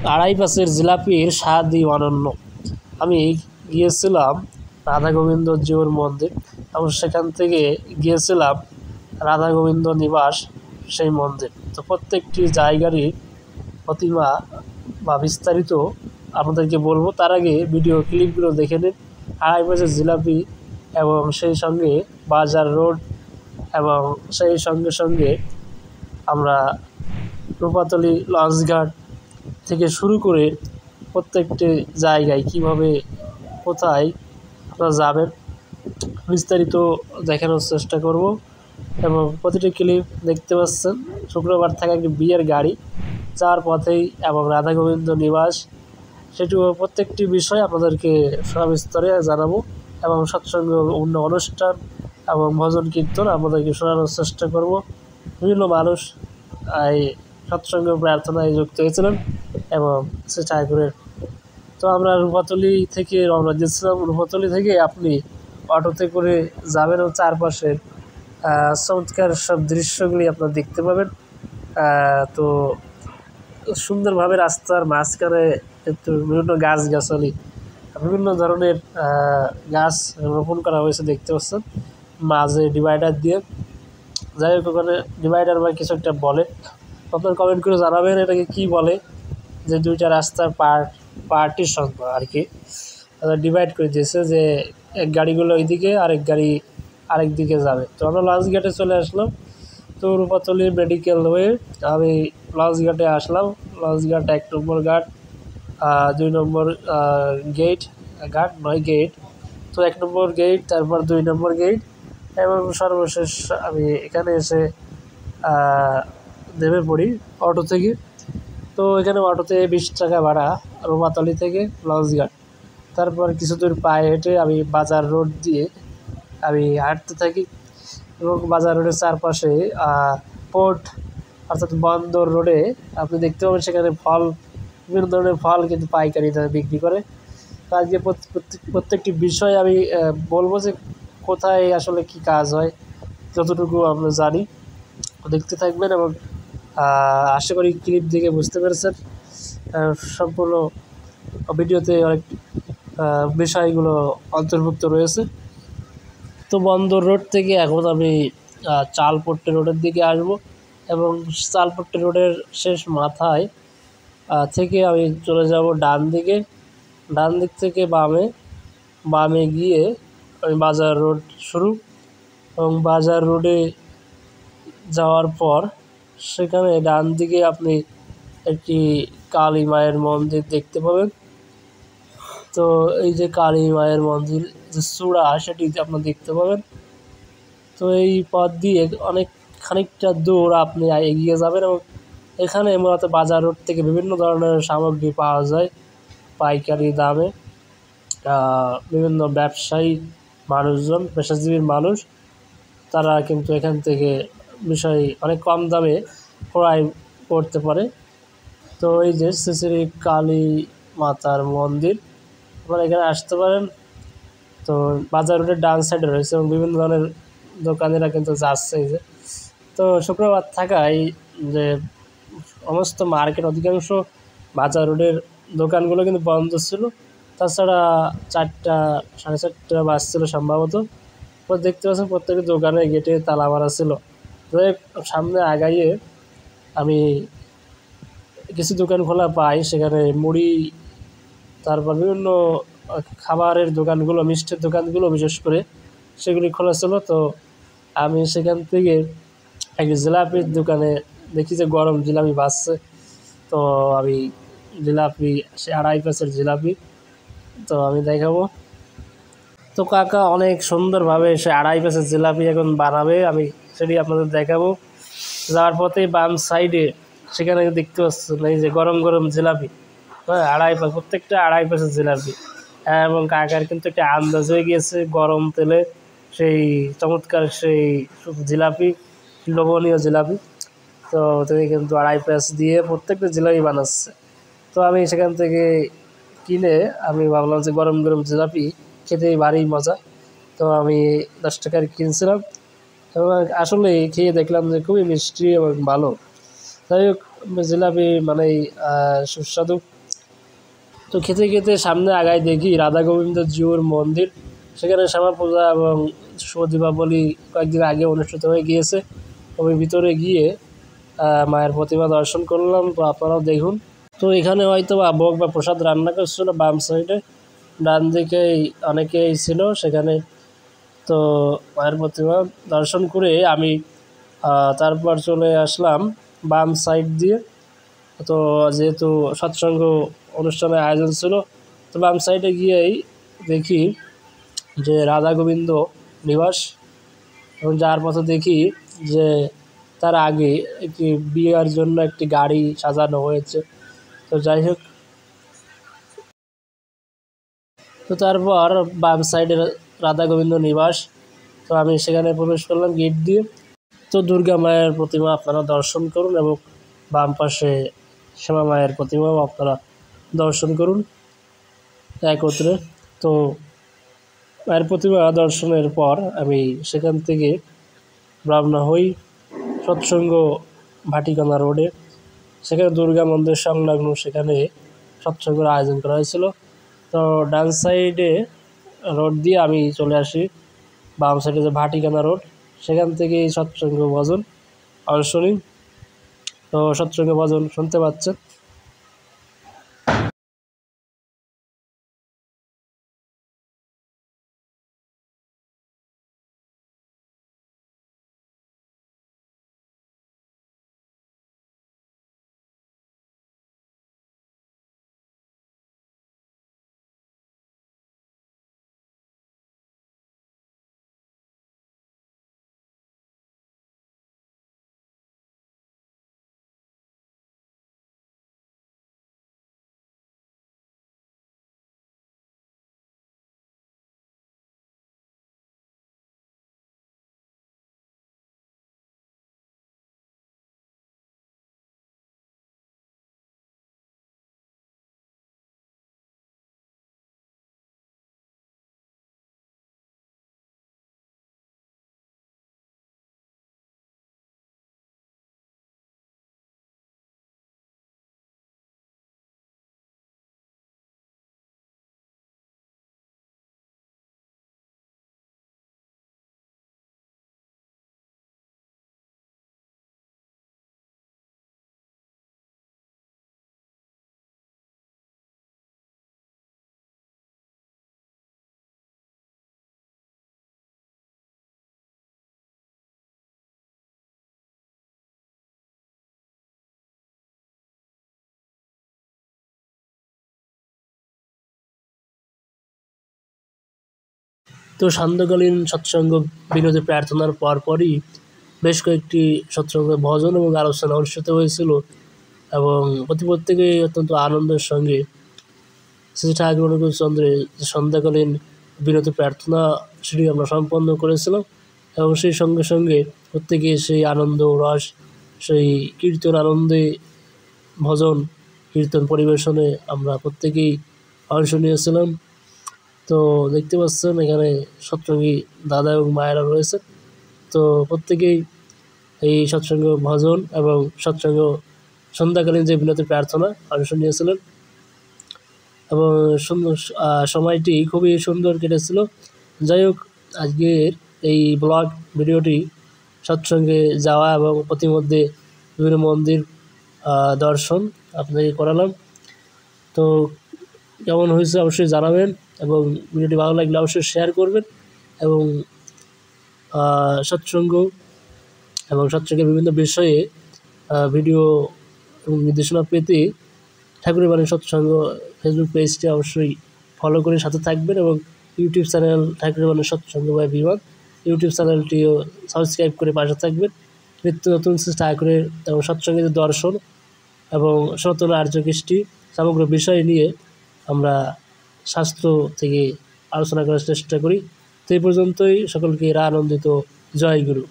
আড়াই পাশের জিলাপির স্বাদই অনন্য। আমি গিয়েছিলাম রাধা গোবিন্দ জিউর মন্দির এবং সেখান থেকে গিয়েছিলাম রাধা গোবিন্দ নিবাস সেই মন্দির। তো প্রত্যেকটি জায়গারই প্রতিমা বা বিস্তারিত আপনাদেরকে বলবো, তার আগে ভিডিও ক্লিপগুলো দেখে নিন। আড়াই পাশের জিলাপি এবং সেই সঙ্গে বাজার রোড এবং সেই সঙ্গে সঙ্গে আমরা রূপাতলি লঞ্চঘাট থেকে শুরু করে প্রত্যেকটি জায়গায় কিভাবে কোথায় আপনারা যাবেন বিস্তারিত দেখানোর চেষ্টা করব। এবং প্রতিটি ক্লিপ দেখতে পাচ্ছেন শুক্রবার থাকা একটি বিয়ের গাড়ি যাওয়ার পথেই এবং রাধা গোবিন্দ নিবাস, সেটিও প্রত্যেকটি বিষয় আপনাদেরকে সবিস্তারে জানাবো এবং সৎসঙ্গ অন্য অনুষ্ঠান এবং ভজন কীর্তন আপনাদেরকে শোনানোর চেষ্টা করব। বিভিন্ন মানুষ এই সৎসঙ্গ প্রার্থনায় যুক্ত হয়েছিলেন এবং সে ঠাকুরের। তো আমরা রূপাতলি থেকে রওনা দিয়েছিলাম। রূপাতলি থেকে আপনি অটোতে করে যাবেন ও চারপাশের চমৎকার সব দৃশ্যগুলি আপনারা দেখতে পাবেন। তো সুন্দরভাবে রাস্তার মাঝখানে একটু বিভিন্ন গাছগাছালি, বিভিন্ন ধরনের গাছ রোপণ করা হয়েছে দেখতে পাচ্ছেন, মাঝে ডিভাইডার দিয়ে। যাই হোক, ওখানে ডিভাইডার বা কিছু একটা বলে, আপনার কমেন্ট করে জানাবেন এটাকে কী বলে। যে দুইটা রাস্তার পার্টিশন আর কি ডিভাইড করে দিয়েছে, যে এক গাড়িগুলো ওইদিকে আরেক গাড়ি আরেক দিকে যাবে। তো আমরা লঞ্চ ঘাটে চলে আসলাম। তো রূপাতলি মেডিকেল হয়ে আমি লঞ্চ ঘাটে আসলাম। লঞ্চ ঘাট 1 নম্বর ঘাট, 2 নম্বর ঘাট নয় গেট। তো 1 নম্বর গেট, তারপর 2 নম্বর গেট এবং সর্বশেষ আমি এখানে এসে নেমে পড়ি অটো থেকে। তো এখানে অটোতে 20 টাকা ভাড়া রূপাতলি থেকে লঞ্চঘাট। তারপর কিছু দূর পায়ে হেঁটে আমি বাজার রোড দিয়ে আমি হাঁটতে থাকি এবং বাজার রোডের চারপাশে পোর্ট অর্থাৎ বন্দর রোডে আপনি দেখতে পাবেন সেখানে বিভিন্ন ধরনের ফল কিন্তু পাইকারি দামে বিক্রি করে। তো আজকে প্রত্যেকটি বিষয় আমি বলবো যে কোথায় আসলে কি কাজ হয়, যতটুকু আমরা জানি দেখতে থাকবেন এবং আশা করি ক্লিপ দেখে বুঝতে পেরেছেন। সম্পূর্ণ ভিডিওতে অনেক বিষয়গুলো অন্তর্ভুক্ত রয়েছে। তো বন্দর রোড থেকে এখন আমি চালপট্টি রোডের দিকে আসব এবং চালপট্টি রোডের শেষ মাথায় থেকে আমি চলে যাব ডান দিকে। ডান দিক থেকে বামে গিয়ে আমি বাজার রোড শুরু, এবং বাজার রোডে যাওয়ার পর সেখানে ডান দিকে আপনি একটি কালী মায়ের মন্দির দেখতে পাবেন। তো এই যে কালী মায়ের মন্দির যে চূড়া সেটি আপনারা দেখতে পাবেন। তো এই পথ দিয়ে অনেক খানিকটা দূর আপনি এগিয়ে যাবেন এবং এখানে মূলত বাজার রোড থেকে বিভিন্ন ধরনের সামগ্রী পাওয়া যায় পাইকারি দামে। বিভিন্ন ব্যবসায়ী মানুষজন, পেশাজীবীর মানুষ, তারা কিন্তু এখান থেকে বিষয় অনেক কম দামে ক্রয় করতে পারে। তো এই যে শ্রী কালী মাতার মন্দির, আপনারা এখানে আসতে পারেন। তো বাজার রোডের ডান সাইডে রয়েছে এবং বিভিন্ন ধরনের দোকানিরা কিন্তু যাচ্ছে। এই যে তো শুক্রবার থাকায় যে সমস্ত মার্কেট অধিকাংশ বাজার রোডের দোকানগুলো কিন্তু বন্ধ ছিল। তাছাড়া 4টা 4:30 বাজছিল সম্ভবত। তো দেখতে পাচ্ছেন প্রত্যেকটি দোকানের গেটে তালা মারা ছিল। সামনে আগাইয়ে আমি কিছু দোকান খোলা পাই, সেখানে মুড়ি, তারপর বিভিন্ন খাবারের দোকানগুলো, মিষ্টির দোকানগুলো বিশেষ করে সেগুলি খোলা ছিল। তো আমি সেখান থেকে একটি জিলাপির দোকানে দেখি যে গরম জিলাপি বাজছে। তো আমি জিলাপি, সে আড়াই পাশের জিলাপি, তো আমি দেখাবো। তো কাকা অনেক সুন্দরভাবে সে আড়াই পাশের জিলাপি এখন বানাবে, আমি সেটি আপনাদের দেখাবো। যাওয়ার পথে বাম সাইডে সেখানে দেখতে পাচ্ছেন এই যে গরম গরম জিলাপি, হ্যাঁ প্রত্যেকটা আড়াই পাশের জিলাপি। এবং কাকার কিন্তু একটা আন্দাজ হয়ে গিয়েছে গরম তেলে সেই চমৎকার সেই জিলাপি, লোভনীয় জিলাপি। তো তিনি কিন্তু আড়াই পাশ দিয়ে প্রত্যেকটা জিলাপি বানাচ্ছে। তো আমি সেখান থেকে কিনে আমি ভাবলাম যে গরম গরম জিলাপি খেতেই ভারী মজা। তো আমি 10 টাকার কিনছিলাম এবং আসলে খেয়ে দেখলাম যে খুবই মিষ্টি এবং ভালো। যাই হোক, জিলাপি মানে সুস্বাদু। তো খেতে খেতে সামনে আগায় দেখি রাধা গোবিন্দ জিউর মন্দির, সেখানে শ্যামা পূজা এবং শুভ দীপাবলি কয়েকদিন আগে অনুষ্ঠিত হয়ে গিয়েছে। আমি ভিতরে গিয়ে মায়ের প্রতিমা দর্শন করলাম, তো আপনারাও দেখুন। তো এখানে হয়তো ভোগ বা প্রসাদ রান্না করছিল বাম সাইডে, ডান দিকেই অনেকেই ছিল সেখানে। তো মায়ের প্রতিমা দর্শন করে আমি তারপর চলে আসলাম বাম সাইড দিয়ে। তো যেহেতু সৎসঙ্গ অনুষ্ঠানের আয়োজন ছিল, তো বাম সাইডে গিয়েই দেখি যে রাধা গোবিন্দ নিবাস, এবং যার পথে দেখি যে তার আগে একটি বিয়ের জন্য একটি গাড়ি সাজানো হয়েছে। তো যাই হোক, তো তারপর বাম সাইডে রাধা গোবিন্দ নিবাস, তো আমি সেখানে প্রবেশ করলাম গেট দিয়ে। তো দুর্গা মায়ের প্রতিমা আপনারা দর্শন করুন এবং বাম পাশে শ্যামা মায়ের প্রতিমাও আপনারা দর্শন করুন একত্রে। তো মায়ের প্রতিমা দর্শনের পর আমি সেখান থেকে রওনা হই সৎসঙ্গ ভাটিকানা রোডে। সেখানে দুর্গা মন্দির সংলগ্ন সেখানে সৎসঙ্গের আয়োজন করা হয়েছিল। তো ডান সাইডে রোড দিয়ে আমি চলে আসি বাম সাইডে যে ভাটিকানা রোড, সেখান থেকে সৎসঙ্গ ভজন অংশ নিই। তো সৎসঙ্গ ভজন শুনতে পাচ্ছেন। তো সান্ধ্যকালীন সৎসঙ্গ বিনোদী প্রার্থনার পরপরই বেশ কয়েকটি সৎসঙ্গ ভজন এবং আলোচনা অনুষ্ঠিত হয়েছিল, এবং প্রত্যেকেই অত্যন্ত আনন্দের সঙ্গে শ্রী ঠাকুর অনুকূল চন্দ্রের সন্ধ্যাকালীন বিনোদী প্রার্থনা সেটি আমরা সম্পন্ন করেছিলাম। এবং সেই সঙ্গে সঙ্গে প্রত্যেকে সেই আনন্দ রস, সেই কীর্তন আনন্দে ভজন কীর্তন পরিবেশনে আমরা প্রত্যেকেই অংশ নিয়েছিলাম। তো দেখতে পাচ্ছেন এখানে সৎসঙ্গী দাদা এবং মায়েরা রয়েছে। তো প্রত্যেকেই এই সৎসঙ্গ ভজন এবং সৎসঙ্গ সন্ধ্যাকালীন যে বিনোদী প্রার্থনা অংশ নিয়েছিলেন, এবং সুন্দর সময়টি খুবই সুন্দর কেটেছিল। যাই হোক, আজকের এই ব্লগ ভিডিওটি সৎসঙ্গে যাওয়া এবং প্রতিমধ্যে বিভিন্ন মন্দির দর্শন আপনাকে করালাম। তো কেমন হয়েছে অবশ্যই জানাবেন, এবং ভিডিওটি ভালো লাগলে অবশ্যই শেয়ার করবেন, এবং সৎসঙ্গ এবং সৎসঙ্গের বিভিন্ন বিষয়ে ভিডিও এবং নির্দেশনা পেতে ঠাকুরের বাণী সৎসঙ্গ ফেসবুক পেজটি অবশ্যই ফলো করে সাথে থাকবেন, এবং ইউটিউব চ্যানেল ঠাকুরের বাণী সৎসঙ্গ বা বিভাগ ইউটিউব চ্যানেলটিও সাবস্ক্রাইব করে পাশে থাকবেন। নিত্য নতুন ঠাকুরের এবং সৎসঙ্গের দর্শন এবং সনাতন আর্য কৃষ্টি সমগ্র বিষয় নিয়ে আমরা শাস্ত্র থেকে আলোচনা করার চেষ্টা করি। তো এই পর্যন্তই, সকলকে আনন্দিত। জয় গুরু।